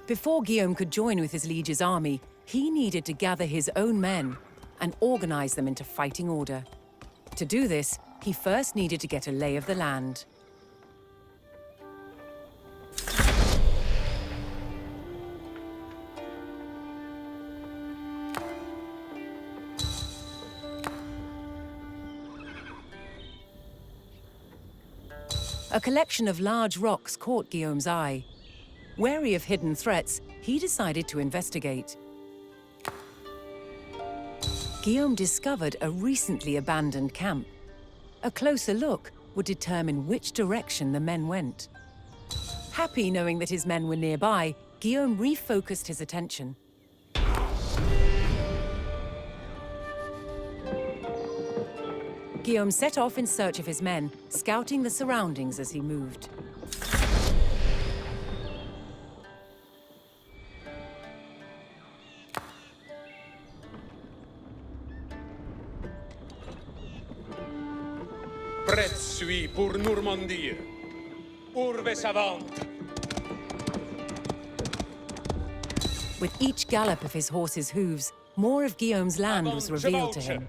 Before Guillaume could join with his liege's army, he needed to gather his own men and organize them into fighting order. To do this, he first needed to get a lay of the land. A collection of large rocks caught Guillaume's eye. Wary of hidden threats, he decided to investigate. Guillaume discovered a recently abandoned camp. A closer look would determine which direction the men went. Happy knowing that his men were nearby, Guillaume refocused his attention. Guillaume set off in search of his men, scouting the surroundings as he moved. Prêt suis pour Normandie. Urbe savant. With each gallop of his horse's hooves, more of Guillaume's land was revealed to him.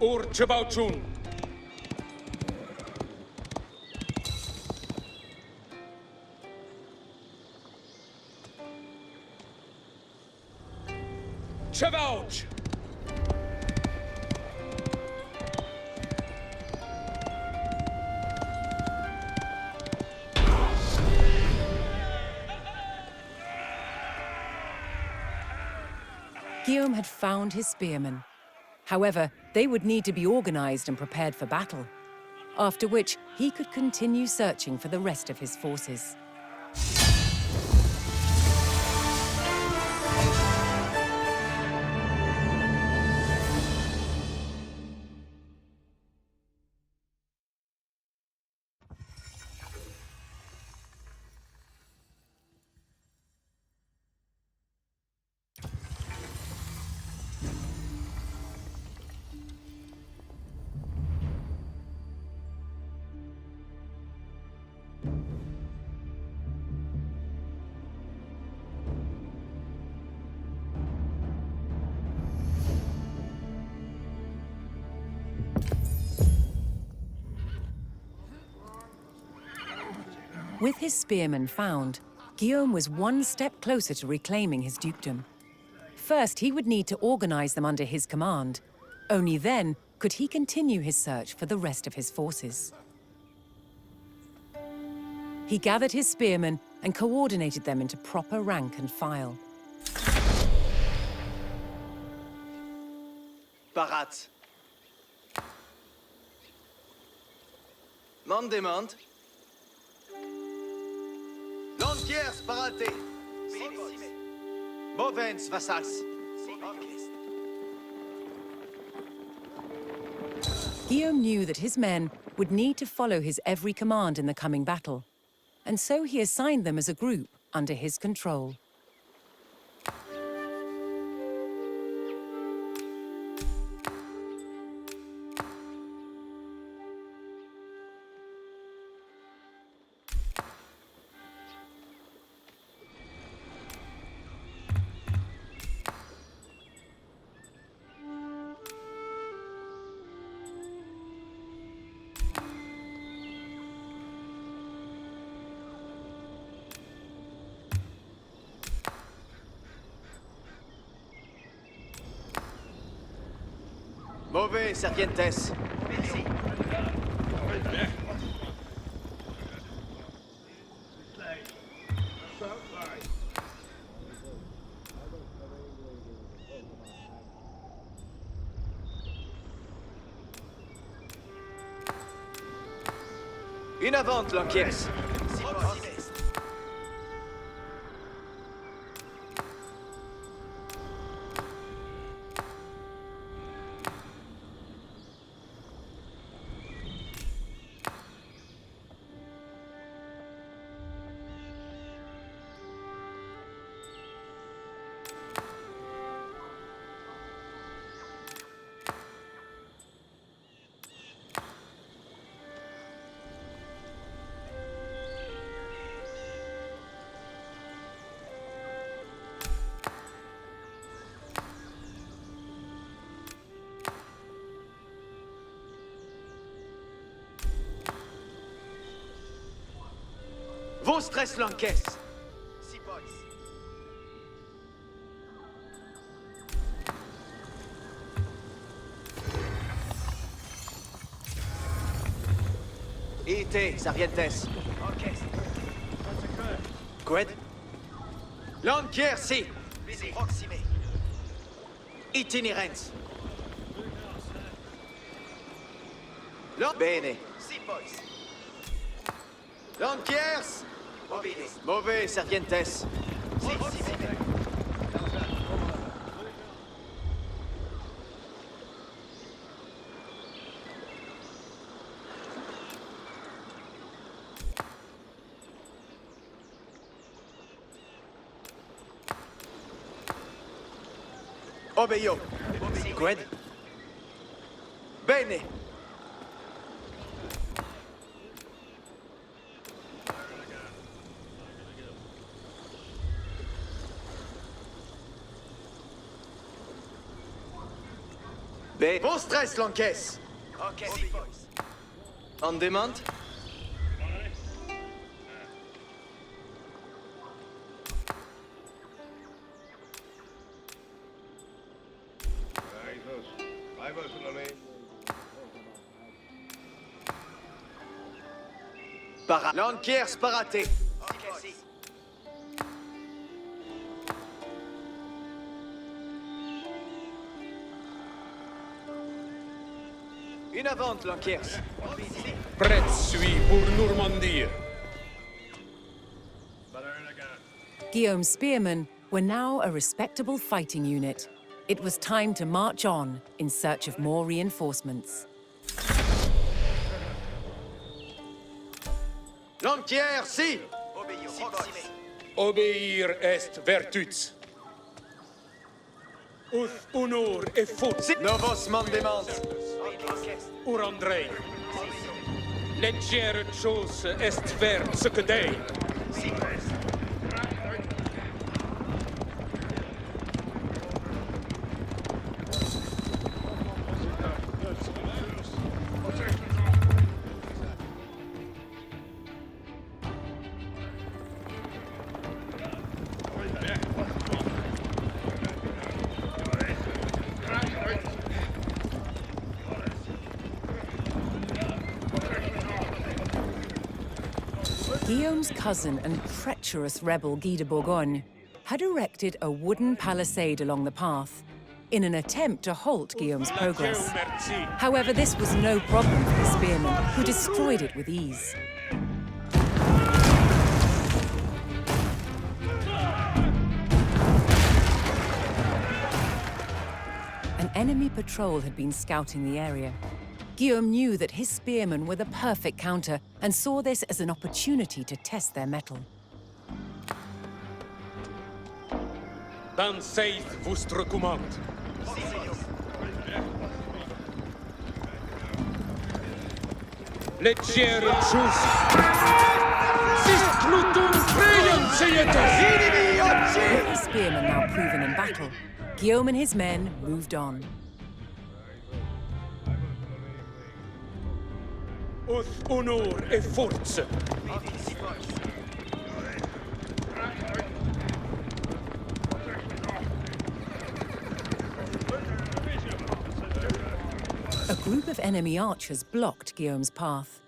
Ur Chebauchun. Chebauch. Guillaume had found his spearmen. However, they would need to be organized and prepared for battle, after which he could continue searching for the rest of his forces. With his spearmen found, Guillaume was one step closer to reclaiming his dukedom. First, he would need to organize them under his command. Only then could he continue his search for the rest of his forces. He gathered his spearmen and coordinated them into proper rank and file. Parat. Man demande. Lantiers paraté. Bovens vassals. Guillaume knew that his men would need to follow his every command in the coming battle, and so he assigned them as a group under his control. Mauvais, Serpientes. Merci. Une avante, Lanquiers. Vostres lances. Si boys. Ite, sargentes. Lances. Quid? Lancier, si. Proxime. Itinerens. Bene. Si boys. Lanciers. Mauvais, serpientes. Obeyo. Quid? Bene. Vostres lances. Okay. On demand? Lanquier sparaté. Okay. Une avant, Lanquiers. Prêt suis pour Normandie. Guillaume's spearmen were now a respectable fighting unit. It was time to march on in search of more reinforcements. Lanquier, si. Obéir est vertus. Ut honor et force. Novos mandement. Ur Andrei. Legere chose est ver ce que dei. Guillaume's cousin and treacherous rebel Guy de Bourgogne had erected a wooden palisade along the path in an attempt to halt Guillaume's progress. However, this was no problem for the spearmen, who destroyed it with ease. An enemy patrol had been scouting the area. Guillaume knew that his spearmen were the perfect counter and saw this as an opportunity to test their mettle. Dan saith vostre commande. Legere chose. Sis Pluton freyen seietes. With his spearmen now proven in battle, Guillaume and his men moved on. Ut honor et force. A group of enemy archers blocked Guillaume's path.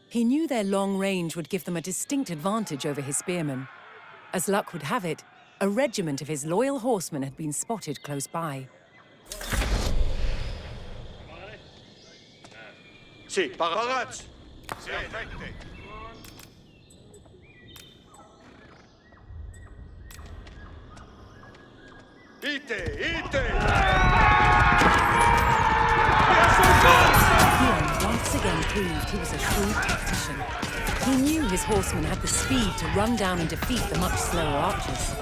He knew their long range would give them a distinct advantage over his spearmen. As luck would have it, a regiment of his loyal horsemen had been spotted close by. Si, parats. Ite! Guillaume once again proved he was a shrewd tactician. He knew his horsemen had the speed to run down and defeat the much slower archers.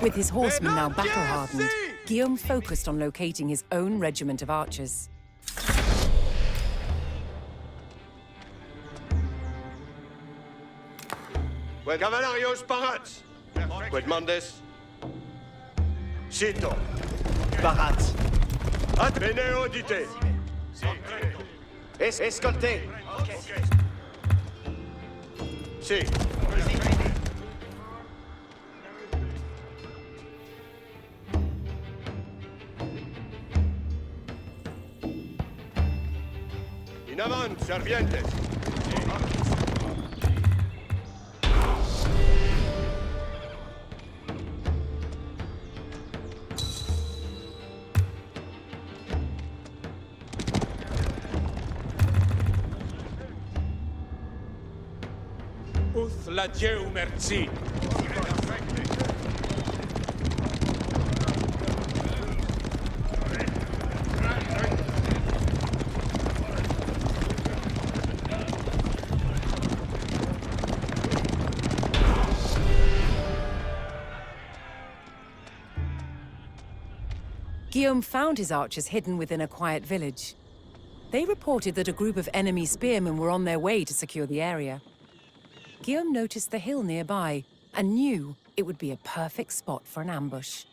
With his horsemen now battle-hardened, Guillaume focused on locating his own regiment of archers. Cavallarios parats! Quid mandes? Cito. Barat. Bene audite. Escoltez. Si. In avant, servientes. Uth la Dieu merci. Guillaume found his archers hidden within a quiet village. They reported that a group of enemy spearmen were on their way to secure the area. Guillaume noticed the hill nearby and knew it would be a perfect spot for an ambush.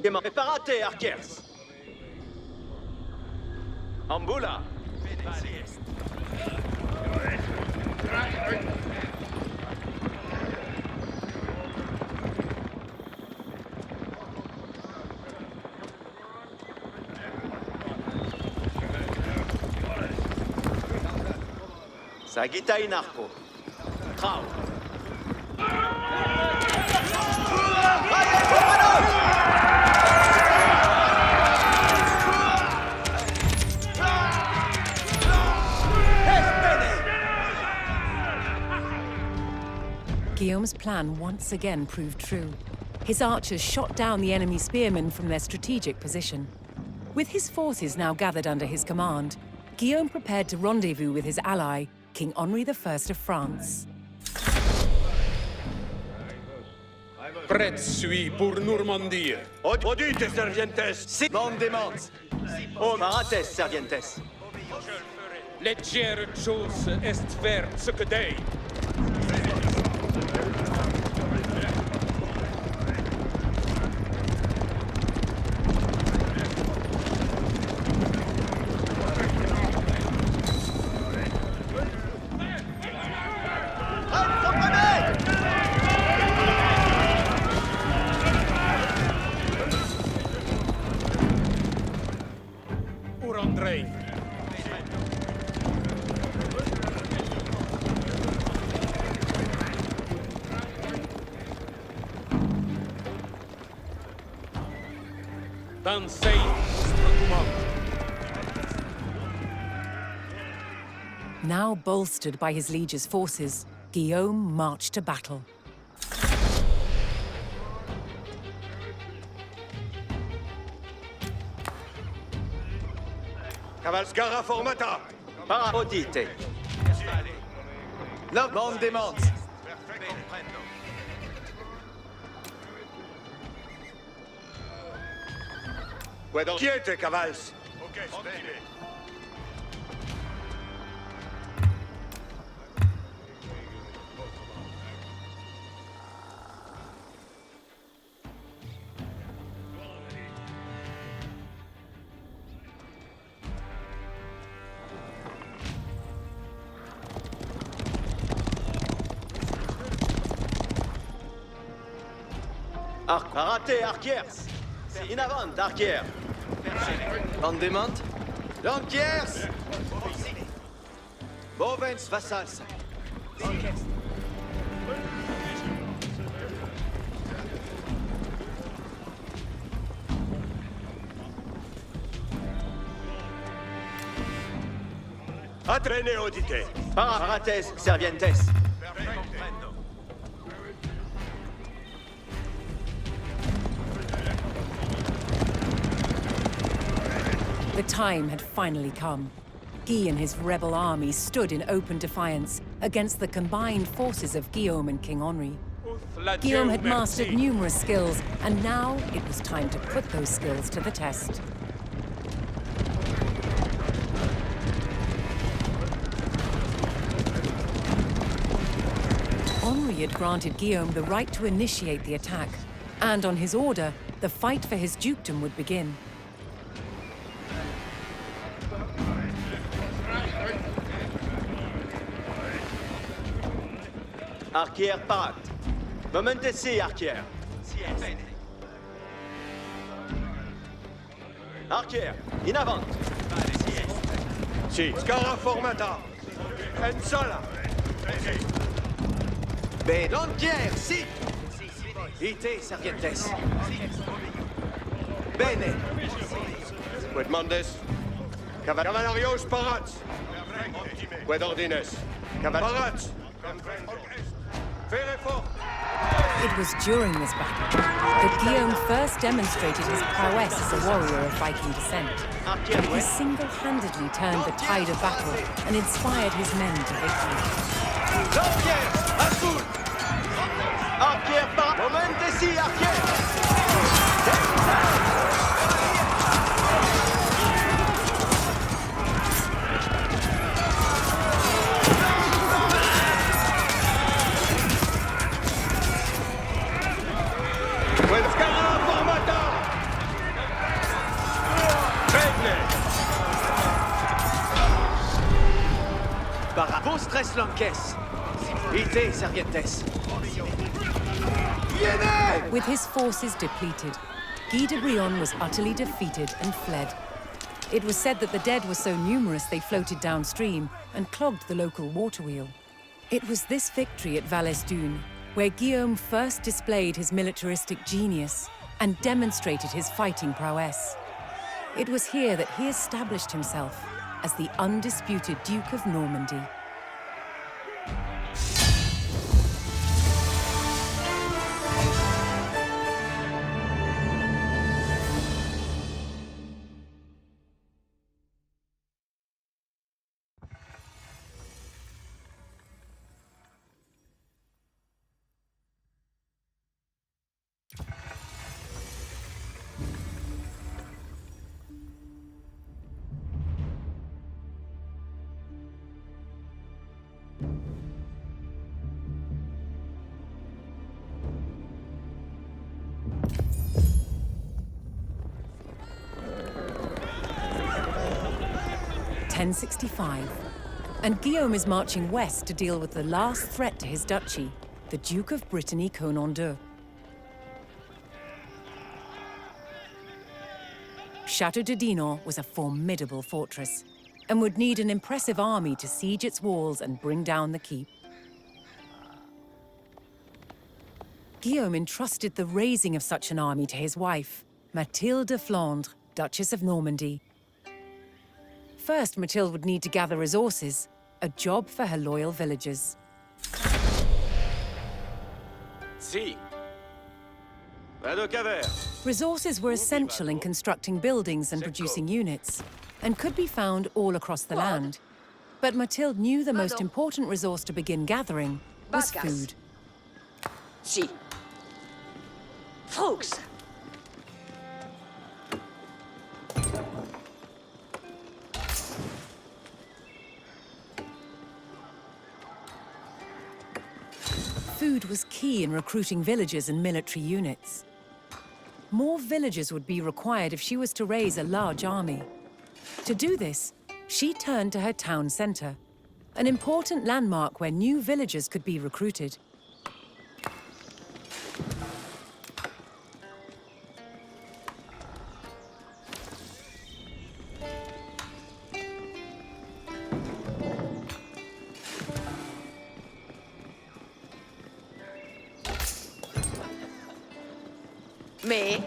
Preparate, archers. Ambula. Sagita in arco. Trau. Guillaume's plan once again proved true. His archers shot down the enemy spearmen from their strategic position. With his forces now gathered under his command, Guillaume prepared to rendezvous with his ally, King Henri I of France. Prêt suis pour Normandie. Audite, servientes. Si. Mandement. Parates, servientes. Leggere chose est vers ce que dei. Dansei vostre command. Now bolstered by his liege's forces, Guillaume marched to battle. Cavalscara formata. Para audite. No mandement. Quiete, cavals. Parate, archers. In avant, archers. Mandement. Lanquiers. Bovens vassals. Atrene audite. Parates, servientes. The time had finally come. Guy and his rebel army stood in open defiance against the combined forces of Guillaume and King Henri. Guillaume had mastered numerous skills, and now it was time to put those skills to the test. Henri had granted Guillaume the right to initiate the attack, and on his order, the fight for his dukedom would begin. Arquier part. Momentesi, Arquier. Arquier, in avant. Si. Scara formata. En sola. Ben, Lanquier, si. Ite, Servientes. Bene. Quid mandes? Cavallarios parats. Quid ordines? Parats. Fere fort. It was during this battle that Guillaume first demonstrated his prowess as a warrior of Viking descent. He single-handedly turned the tide of battle and inspired his men to victory. Lanquier, à foot. Arquier part. Momentesi, Arquier. Tres Lanques. Ite, Servientes. With his forces depleted, Guy de Brion was utterly defeated and fled. It was said that the dead were so numerous they floated downstream and clogged the local water wheel. It was this victory at Valesdune where Guillaume first displayed his militaristic genius and demonstrated his fighting prowess. It was here that he established himself as the undisputed Duke of Normandy. (1065), and Guillaume is marching west to deal with the last threat to his duchy, the Duke of Brittany Conan II. Château de Dinan was a formidable fortress and would need an impressive army to siege its walls and bring down the keep. Guillaume entrusted the raising of such an army to his wife, Mathilde de Flandre, Duchess of Normandy. First, Mathilde would need to gather resources, a job for her loyal villagers. Si. Vado caver. Resources were essential in constructing buildings and producing units, and could be found all across the land. But Mathilde knew the most important resource to begin gathering was food. Si. Folks. Food was key in recruiting villagers and military units. More villagers would be required if she was to raise a large army. To do this, she turned to her town centre, an important landmark where new villagers could be recruited. Me?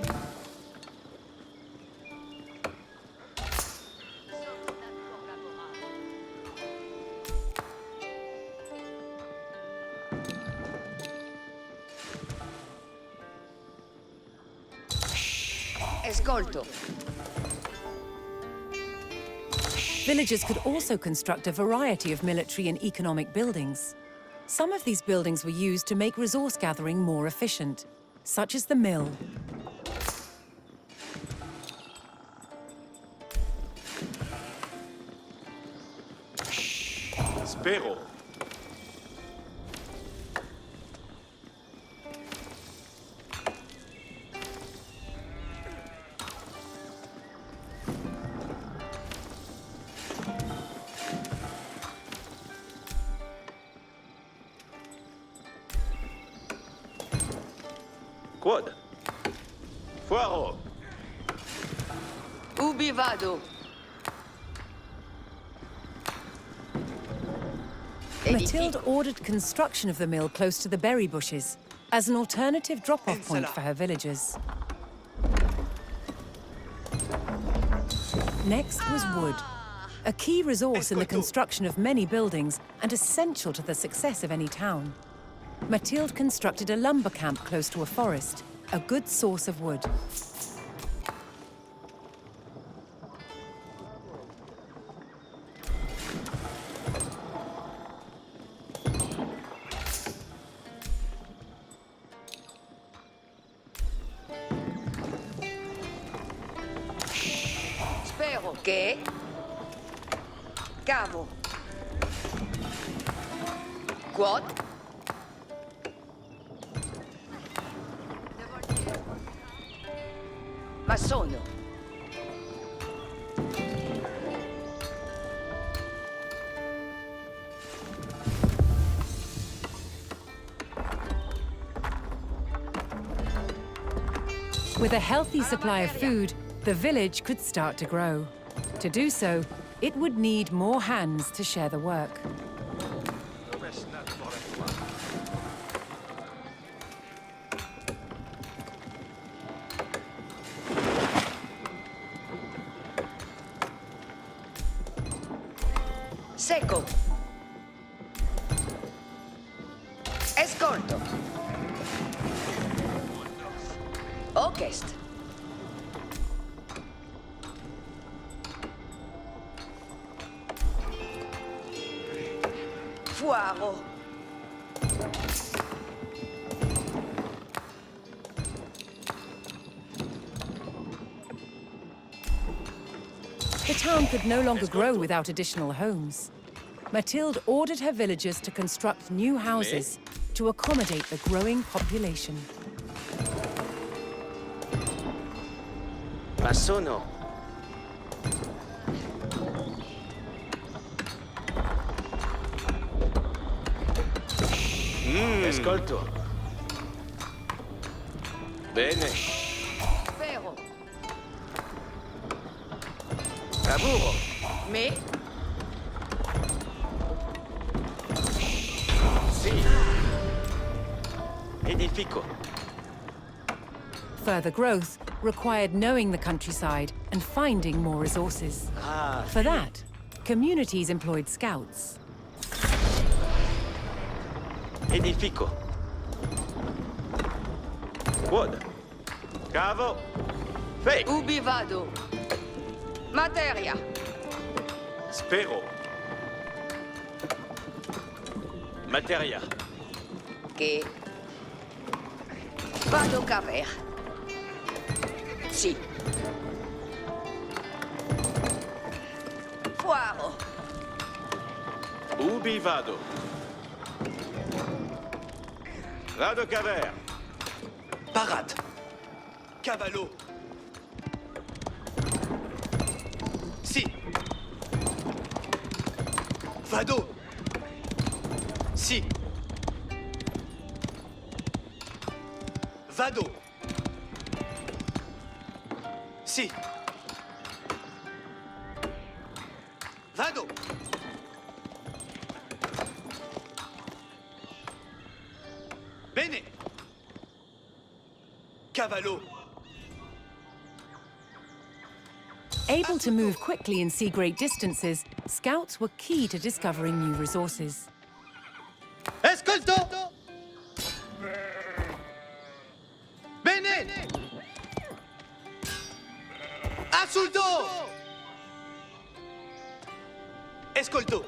Ascolto. Villagers could also construct a variety of military and economic buildings. Some of these buildings were used to make resource gathering more efficient, such as the mill. Spero. Quod. Fuaro. Ubi vado? Mathilde ordered construction of the mill close to the berry bushes as an alternative drop-off point for her villagers. Next was wood, a key resource in the construction of many buildings and essential to the success of any town. Mathilde constructed a lumber camp close to a forest, a good source of wood. Spero che... Cavo. Quod? Ma sono. With a healthy supply of food, the village could start to grow. To do so, it would need more hands to share the work. Seco. Escolto. Ocest. Fuaro. The town could no longer grow without additional homes. Mathilde ordered her villagers to construct new houses to accommodate the growing population. Ma sono. Ascolto. Bene. Spero. Lavoro. Me? Sì. Edifico. Further growth required knowing the countryside and finding more resources. For that, communities employed scouts. Edifico. Quod. Cavo. Fe. Ubi vado? Materia. Spero. Materia. Che... Vado caver. Sì. Fuaro. Ubi vado? Vado caver. Parade. Cavallo. Si. Vado. Si. Vado. Si. Vado. Bene. Cavallo. Able to move quickly and see great distances, scouts were key to discovering new resources. Ascolto. Bene. Ascolto. Ascolto.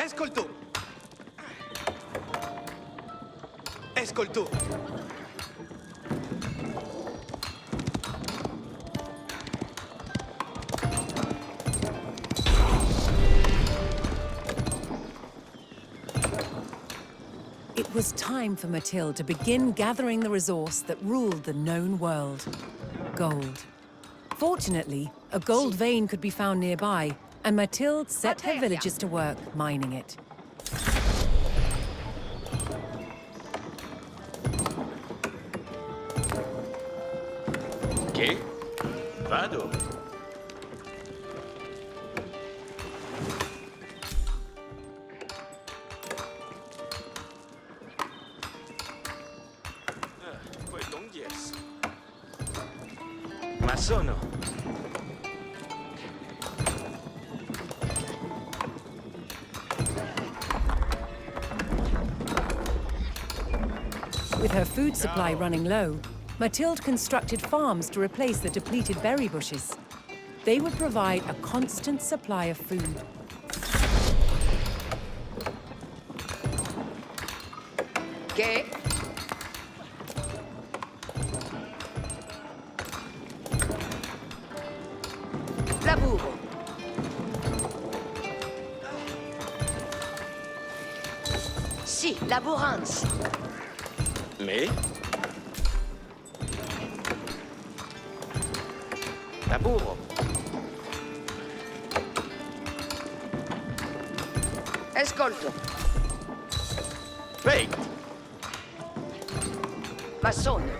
Escolto. Escolto. It was time for Mathilde to begin gathering the resource that ruled the known world: gold. Fortunately, a gold vein could be found nearby, and Mathilde set her villagers to work mining it. Che? Vado. Poi dongies. Ma sono. With her food supply running low, Mathilde constructed farms to replace the depleted berry bushes. They would provide a constant supply of food. Che? Lavoro. Sì, laboranza. Me? Laburo. Escolto. Fake. Massone.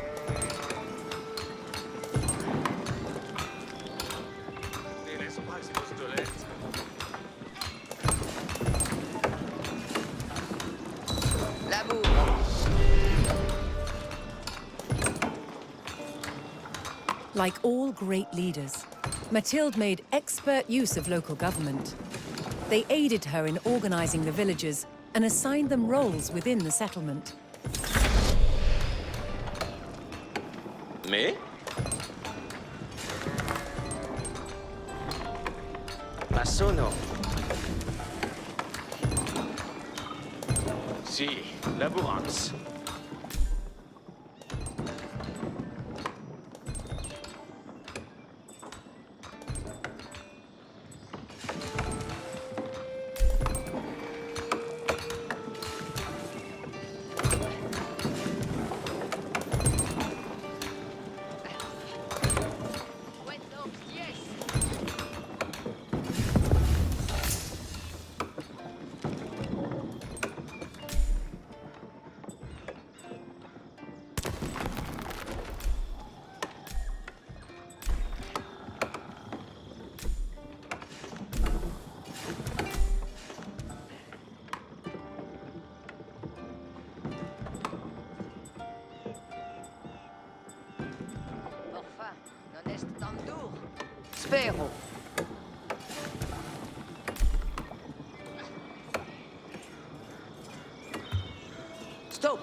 Lavoro. Like all great leaders, Mathilde made expert use of local government. They aided her in organizing the villagers and assigned them roles within the settlement. Me? Ma sono. Sì, laboranza. Orfa, non est tandur. Spero. Stop.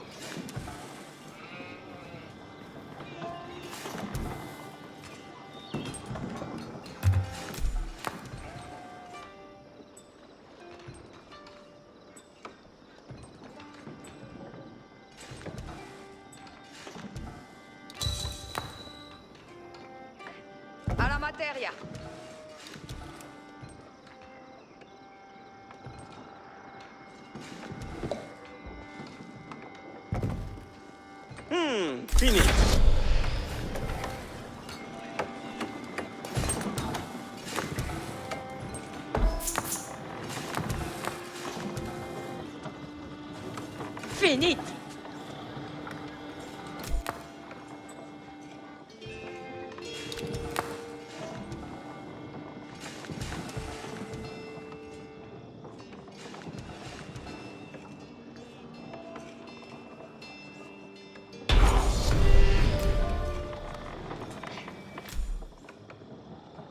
Alla materia. Finito. Finit.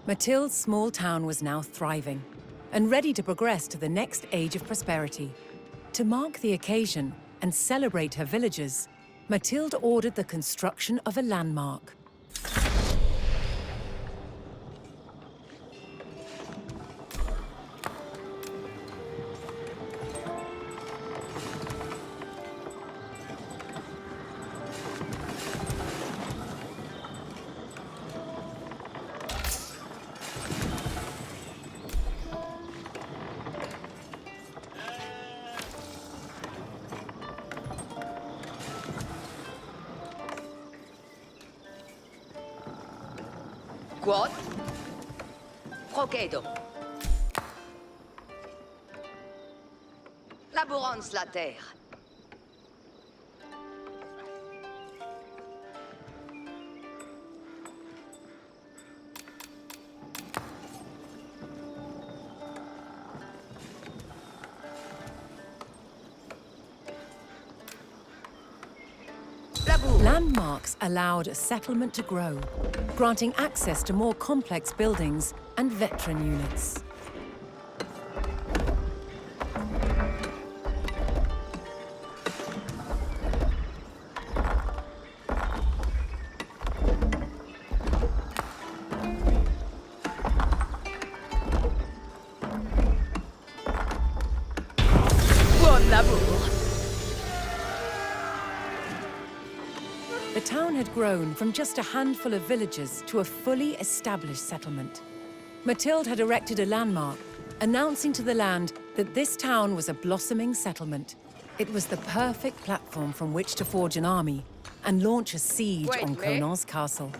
Mathilde's small town was now thriving and ready to progress to the next age of prosperity. To mark the occasion and celebrate her villagers, Mathilde ordered the construction of a landmark. Quod. Procedo. Laborans la terre. Landmarks allowed a settlement to grow, granting access to more complex buildings and veteran units. Buon lavoro. The town had grown from just a handful of villagers to a fully established settlement. Mathilde had erected a landmark, announcing to the land that this town was a blossoming settlement. It was the perfect platform from which to forge an army and launch a siege on Wait, Conan's castle.